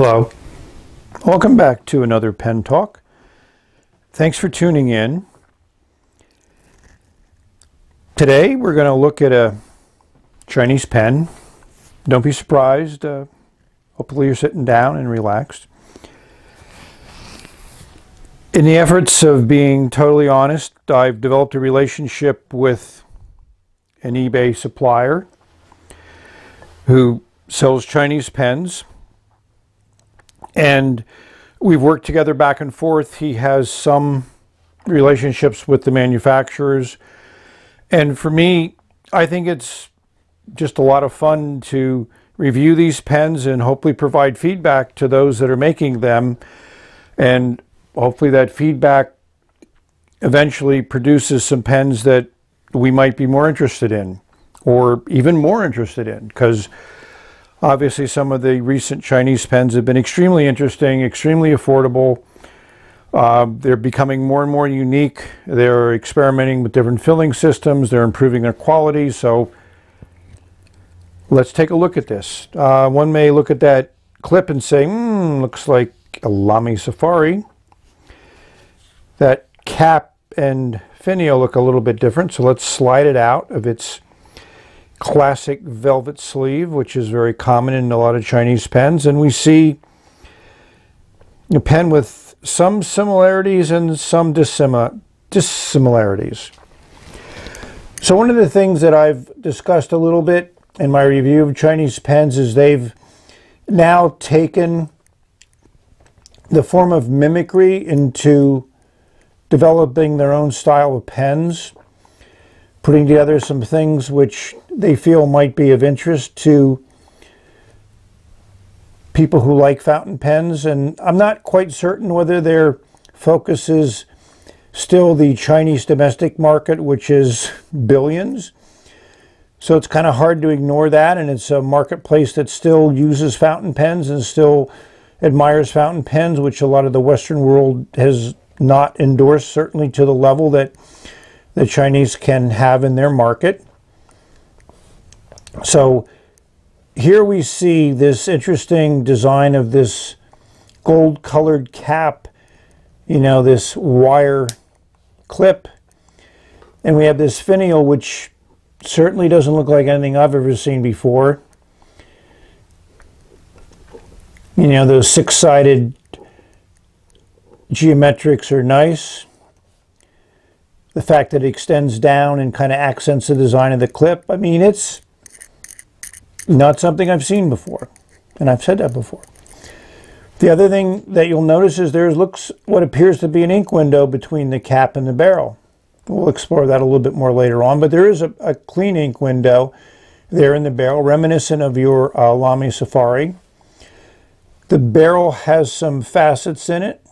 Hello, welcome back to another pen talk. Thanks for tuning in. Today we're going to look at a Chinese pen. Don't be surprised. Hopefully you're sitting down and relaxed. In the efforts of being totally honest, I've developed a relationship with an eBay supplier who sells Chinese pens. And we've worked together back and forth. He has some relationships with the manufacturers. And for me, I think it's just a lot of fun to review these pens and hopefully provide feedback to those that are making them. And hopefully that feedback eventually produces some pens that we might be more interested in, or even more interested in, because obviously some of the recent Chinese pens have been extremely interesting, extremely affordable. They're becoming more and more unique. They're experimenting with different filling systems. They're improving their quality. So let's take a look at this. One may look at that clip and say, looks like a Lamy Safari. That cap and finial look a little bit different. So let's slide it out of its classic velvet sleeve, which is very common in a lot of Chinese pens, and we see a pen with some similarities and some dissimilarities. So one of the things that I've discussed a little bit in my review of Chinese pens is they've now taken the form of mimicry into developing their own style of pens, putting together some things which they feel might be of interest to people who like fountain pens. And I'm not quite certain whether their focus is still the Chinese domestic market, which is billions. So it's kind of hard to ignore that, and it's a marketplace that still uses fountain pens and still admires fountain pens, which a lot of the Western world has not endorsed, certainly to the level that the Chinese can have in their market. So here we see this interesting design of this gold colored cap, you know, this wire clip, and we have this finial which certainly doesn't look like anything I've ever seen before. You know, those six-sided geometrics are nice. The fact that it extends down and kind of accents the design of the clip, I mean, it's not something I've seen before, and I've said that before. The other thing that you'll notice is there looks what appears to be an ink window between the cap and the barrel. We'll explore that a little bit more later on, but there is a clean ink window there in the barrel, reminiscent of your Lamy Safari. The barrel has some facets in it.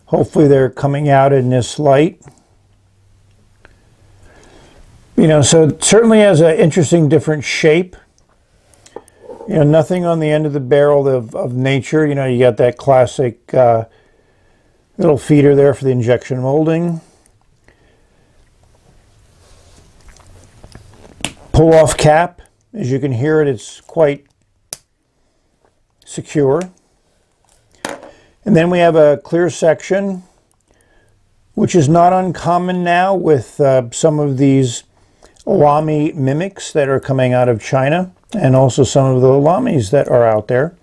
Hopefully they're coming out in this light. You know, so it certainly has an interesting different shape. You know, nothing on the end of the barrel of nature. You know, you got that classic little feeder there for the injection molding. Pull off cap. As you can hear it, it's quite secure. And then we have a clear section, which is not uncommon now with some of these Lamy mimics that are coming out of China, and also some of the Lamys that are out there.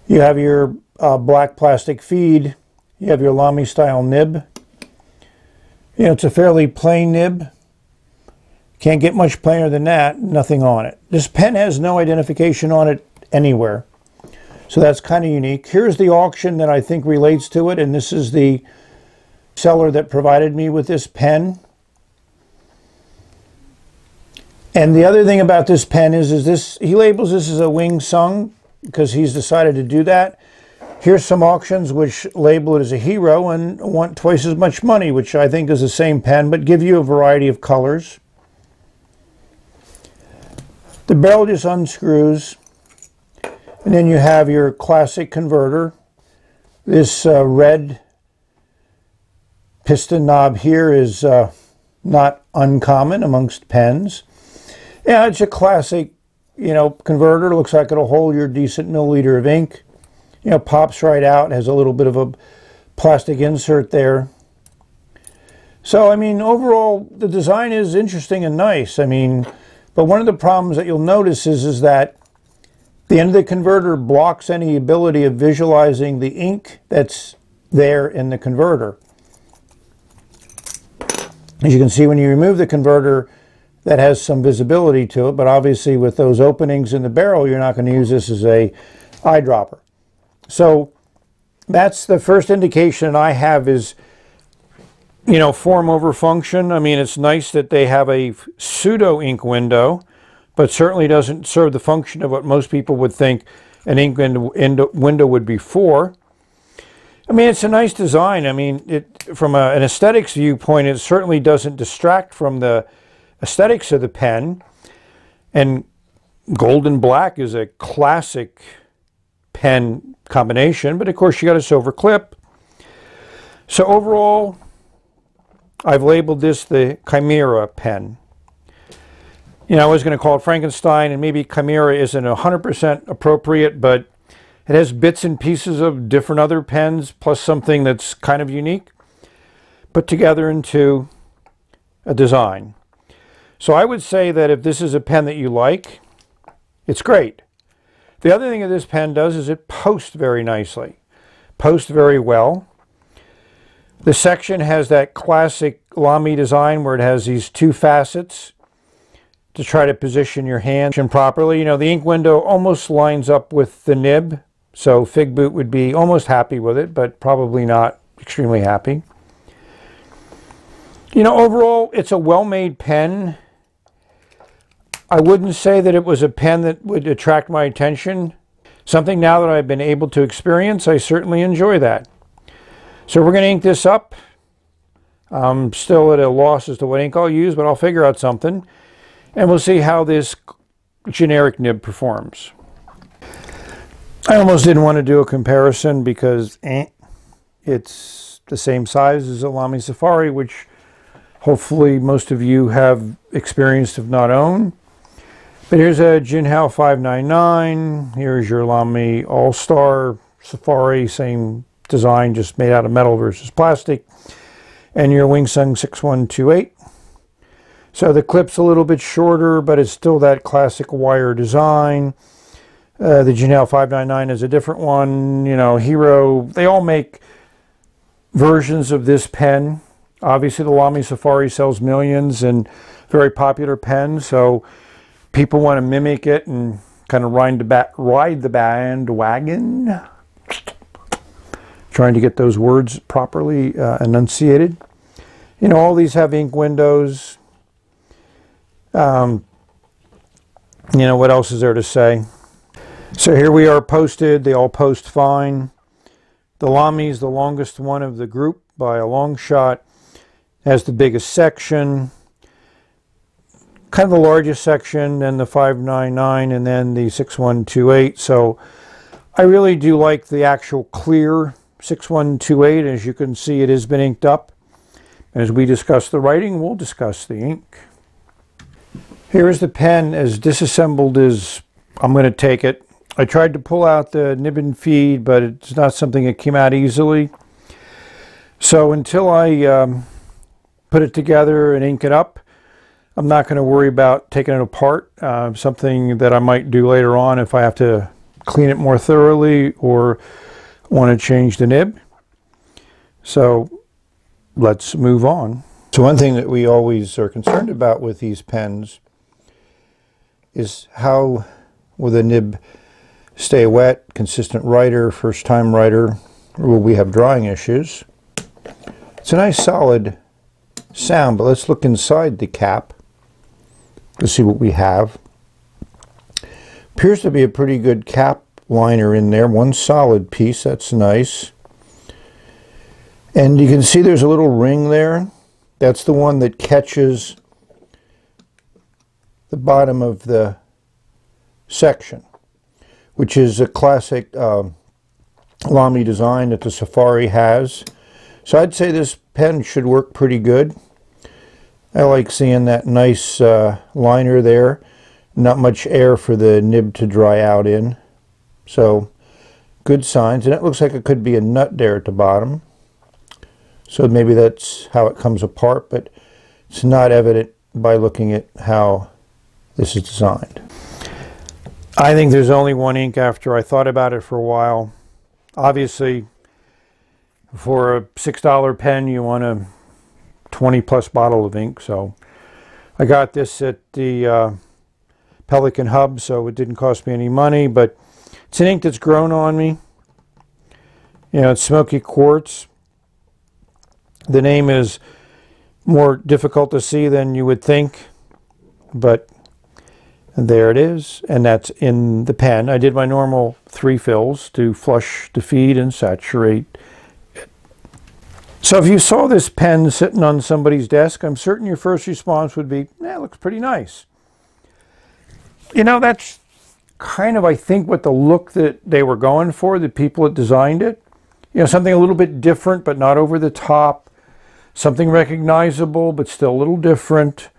You have your black plastic feed. You have your Lamy style nib. You know, it's a fairly plain nib. Can't get much plainer than that. Nothing on it. This pen has no identification on it anywhere, so that's kind of unique. Here's the auction that I think relates to it, and this is the seller that provided me with this pen. And the other thing about this pen is this, he labels this as a Wing Sung because he's decided to do that. Here's some auctions which label it as a Hero and want twice as much money, which I think is the same pen, but give you a variety of colors. The barrel just unscrews, and then you have your classic converter. This red piston knob here is not uncommon amongst pens. Yeah, it's a classic converter. Looks like it'll hold your decent milliliter of ink. Pops right out, has a little bit of a plastic insert there. So, I mean, overall, the design is interesting and nice. I mean, but one of the problems that you'll notice is that the end of the converter blocks any ability of visualizing the ink that's there in the converter. As you can see, when you remove the converter, that has some visibility to it, but obviously with those openings in the barrel, you're not going to use this as a eyedropper. So that's the first indication I have is, form over function. I mean, it's nice that they have a pseudo ink window, but certainly doesn't serve the function of what most people would think an ink window would be for. I mean, it's a nice design. I mean, from an aesthetics viewpoint, it certainly doesn't distract from the aesthetics of the pen. And gold and black is a classic pen combination, but of course you got a silver clip. So overall, I've labeled this the Chimera pen. I was going to call it Frankenstein, and maybe Chimera isn't 100% appropriate, but it has bits and pieces of different other pens, plus something that's kind of unique, put together into a design. So I would say that if this is a pen that you like, it's great. The other thing that this pen does is it posts very nicely, posts very well. The section has that classic Lamy design where it has these two facets to try to position your hand properly. The ink window almost lines up with the nib, so Fig Boot would be almost happy with it, but probably not extremely happy. Overall, it's a well-made pen. I wouldn't say that it was a pen that would attract my attention. Something now that I've been able to experience, I certainly enjoy that. So we're going to ink this up. I'm still at a loss as to what ink I'll use, but I'll figure out something. And we'll see how this generic nib performs. I almost didn't want to do a comparison because it's the same size as a Lamy Safari, which hopefully most of you have experienced if not owned. But here's a Jinhao 599. Here's your Lamy All-Star Safari, same design, just made out of metal versus plastic. And your Wingsung 6128. So the clip's a little bit shorter, but it's still that classic wire design. The Jinhao 599 is a different one. Hero, they all make versions of this pen. Obviously, the Lamy Safari sells millions and very popular pen, so people want to mimic it and kind of ride the bandwagon. Trying to get those words properly enunciated. All these have ink windows. What else is there to say? So here we are posted. They all post fine. The Lamy is the longest one of the group by a long shot. Has the biggest section. Kind of the largest section, then the 599, and then the 6128. So I really do like the actual clear 6128. As you can see, it has been inked up. As we discuss the writing, we'll discuss the ink. Here is the pen as disassembled as I'm going to take it. I tried to pull out the nib and feed, but it's not something that came out easily. So until I put it together and ink it up, I'm not going to worry about taking it apart. Something that I might do later on if I have to clean it more thoroughly or want to change the nib. So let's move on. So one thing that we always are concerned about with these pens is how will the nib stay wet, consistent writer, first time writer, or will we have drying issues? It's a nice solid sound, but let's look inside the cap to see what we have. Appears to be a pretty good cap liner in there, one solid piece, that's nice. And you can see there's a little ring there. That's the one that catches the bottom of the section, which is a classic Lamy design that the Safari has. So I'd say this pen should work pretty good. I like seeing that nice liner there. Not much air for the nib to dry out in. So good signs. And it looks like it could be a nut there at the bottom. So maybe that's how it comes apart, but it's not evident by looking at how this is designed. I think there's only one ink after I thought about it for a while. Obviously, for a $6 pen, you want a 20+ bottle of ink. So I got this at the Pelican Hub, so it didn't cost me any money, but it's an ink that's grown on me. You know, it's smoky quartz. The name is more difficult to see than you would think, but there it is, and that's in the pen. I did my normal 3 fills to flush the feed and saturate it. So if you saw this pen sitting on somebody's desk, I'm certain your first response would be, "Yeah, it looks pretty nice." You know, that's kind of, I think, what the look that they were going for, the people that designed it. You know, something a little bit different, but not over the top. Something recognizable, but still a little different.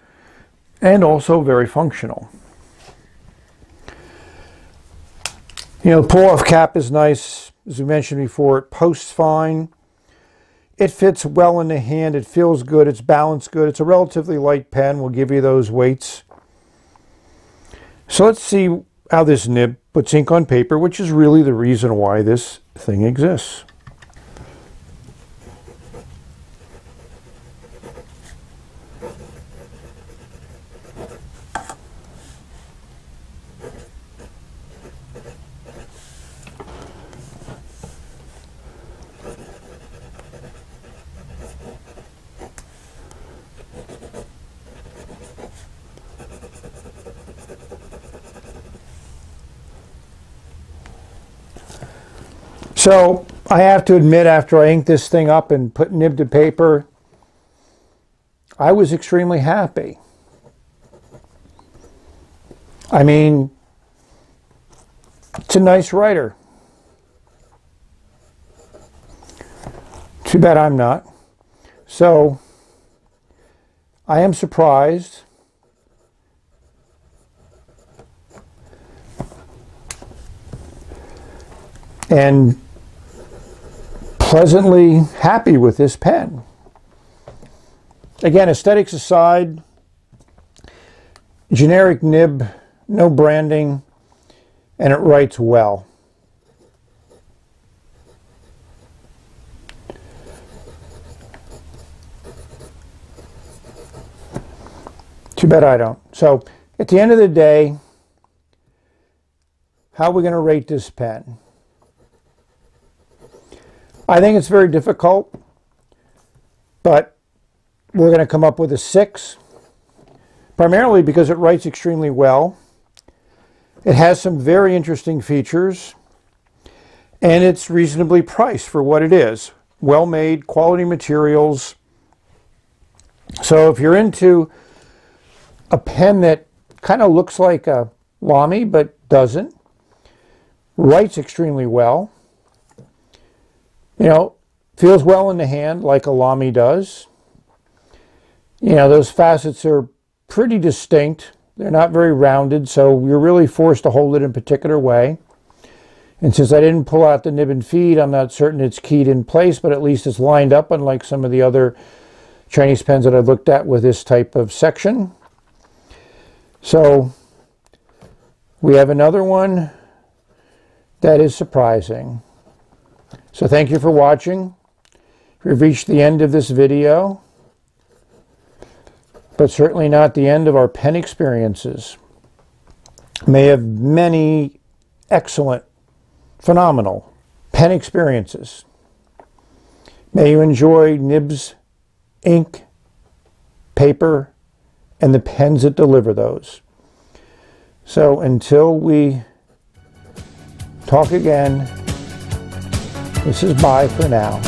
And also very functional. You know, the pull-off cap is nice. As we mentioned before, it posts fine. It fits well in the hand. It feels good. It's balanced good. It's a relatively light pen. We'll give you those weights. So let's see how this nib puts ink on paper, which is really the reason why this thing exists. So I have to admit, after I inked this thing up and put nib to paper, I was extremely happy. I mean, it's a nice writer. Too bad I'm not. So I am surprised. And pleasantly happy with this pen. Again, aesthetics aside, generic nib, no branding, and it writes well. Too bad I don't. So, at the end of the day, how are we going to rate this pen? I think it's very difficult, but we're going to come up with a 6, primarily because it writes extremely well. It has some very interesting features, and it's reasonably priced for what it is. Well made, quality materials. So if you're into a pen that kind of looks like a Lamy but doesn't, writes extremely well, you know, feels well in the hand like a Lamy does. You know, those facets are pretty distinct. They're not very rounded, so you're really forced to hold it in a particular way. And since I didn't pull out the nib and feed, I'm not certain it's keyed in place, but at least it's lined up, unlike some of the other Chinese pens that I've looked at with this type of section. So we have another one that is surprising. So thank you for watching. We've reached the end of this video, but certainly not the end of our pen experiences. May have many excellent, phenomenal pen experiences. May you enjoy nibs, ink, paper, and the pens that deliver those. So until we talk again, this is bye for now.